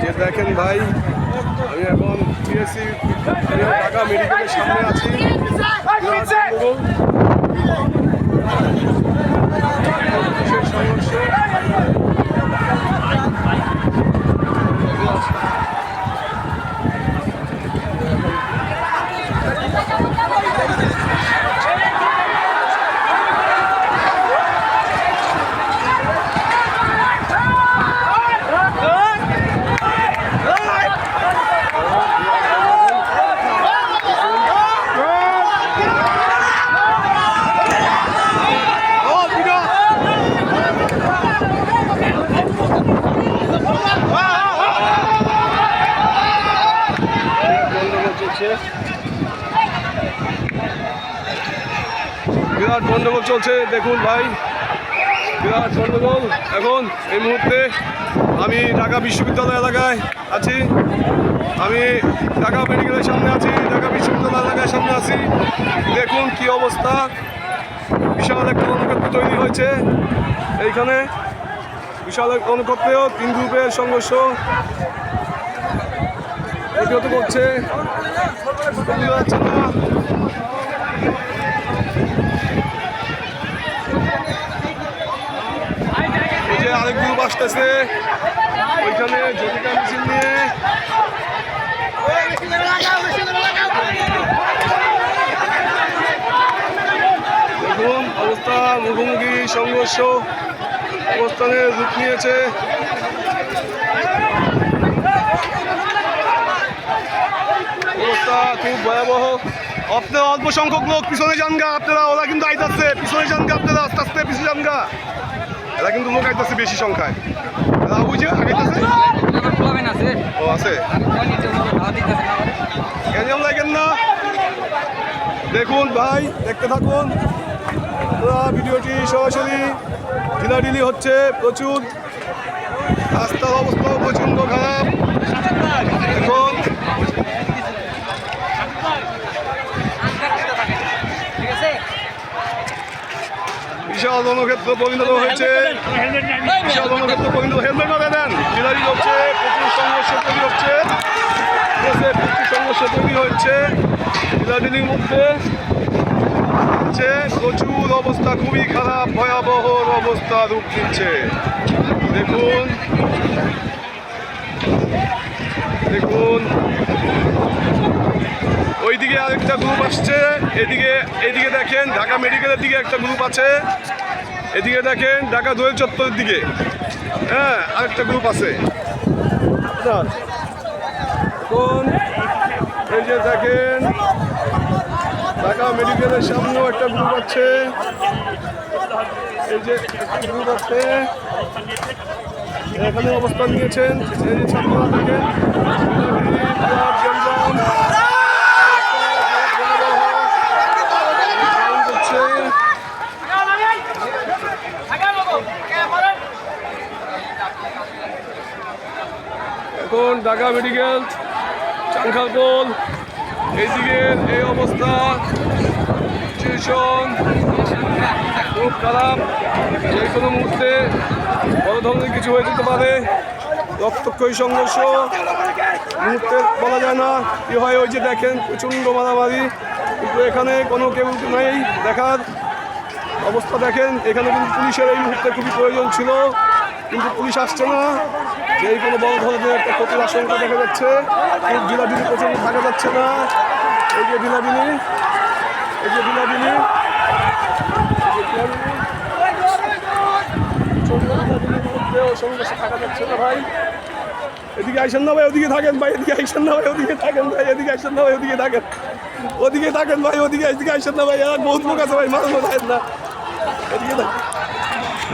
যে দেখেন ভাই, আমি এখন পিএসসি ঢাকা মেডিকেলের সামনে আছি। বিরাট গন্ডগোল চলছে, দেখুন ভাই, বিরাট গন্ডগোল। এখন এই মুহূর্তে আমি ঢাকা বিশ্ববিদ্যালয় এলাকায় আছি, আমি ঢাকা মেডিকেলের সামনে আছি, ঢাকা বিশ্ববিদ্যালয় এলাকায় সামনে আছি। দেখুন কি অবস্থা, বিশাল একটা রণক্ষেত্র তৈরি হয়েছে এইখানে। বিশাল এক রণক্ষেত্রেও 3 গ্রুপের সংঘর্ষ প্রতিহত করছে। এই যে আরেক গ্রুপ আসতেছে ওইখানে জটিকা মিছিল নিয়ে। দেখুন অবস্থা, মুখোমুখি সংঘর্ষ অবস্থানে রূপ নিয়েছে। অবস্থা খুব ভয়াবহ। আপনারা অল্প সংখ্যক লোক পিছনে যান গা, আপনারা, ওরা কিন্তু আইতাছে, পিছনে যান গা আপনারা, আস্তে আস্তে পিছনে যান গা। এরা কিন্তু লোক আইতাছে বেশি সংখ্যায়। এরা বুঝে আগাইতাছে। ও আছে, কেন লাগেন না? দেখুন ভাই, দেখতে থাকুন ভিডিওটি। সরাসরি ঢিলাঢিলি হচ্ছে প্রচুর, রাস্তার অবস্থাও প্রচণ্ড খারাপ। এখন বিশাল রণক্ষেত্র পরিণত হয়েছে, বিশাল রণক্ষেত্র পরিণত। হেলমেট হবে দেন, ঢিলাঢিলি হচ্ছে, প্রচুর সংঘর্ষ তৈরি হচ্ছে, প্রচুর সংঘর্ষ তৈরি হচ্ছে ঢিলাঢিলির মধ্যে। প্রচুর অবস্থা খুবই খারাপ, ভয়াবহ অবস্থা রূপ নিচ্ছে। দেখুন দেখুন, ওইদিকে আরেকটা গ্রুপ আসছে, এদিকে দেখেন ঢাকা মেডিকেলের দিকে একটা গ্রুপ আছে, এদিকে দেখেন ঢাকা দোয়েল চত্বরের দিকে, হ্যাঁ আরেকটা গ্রুপ আছে। এখন এই যে দেখেন ঢাকা মেডিকেলের সামনেও একটা গ্রুপ আছে, এই যে গ্রুপ আছে, এখানে অবস্থান নিয়েছেন। এই যে ছাত্ররা দেখেন, এখন ঢাকা মেডিকেল চাংখালপোল এইদিকে এই অবস্থা, সিচুয়েশন খুব খারাপ। যে কোনো মুহূর্তে বড় ধরনের কিছু হয়ে যেতে পারে, রক্তক্ষয়ী সংঘর্ষ মুহূর্তে বলা যায় না কি হয়। ওই যে দেখেন প্রচণ্ড মারামারি, কিন্তু এখানে কোনো কেউ নেই দেখার। অবস্থা দেখেন, এখানে কিন্তু পুলিশের এই মুহূর্তে খুবই প্রয়োজন ছিল, কিন্তু পুলিশ আসছে না। যেই কোনো বড় ধরনের একটা ক্ষতির আশঙ্কা দেখা যাচ্ছে। ঢিলাঢিলি প্রচণ্ড থাকা যাচ্ছে না। এই যে ঢিলাঢিলি, এই যে ঢিলাঢিলি, থাকা যাচ্ছে না ভাই। এদিকে আইসেন না ভাই, ওদিকে থাকেন ভাই, এদিকে আইসেন না ভাই, ওদিকে থাকেন ভাই, এদিকে আইসেন না ভাই, ওদিকে থাকেন, ওদিকে থাকেন ভাই, ওদিকে আইসেন না ভাই। আর বহুত লোক আছে ভাই, মানুষ থাকেন না, এদিকে থাকেন।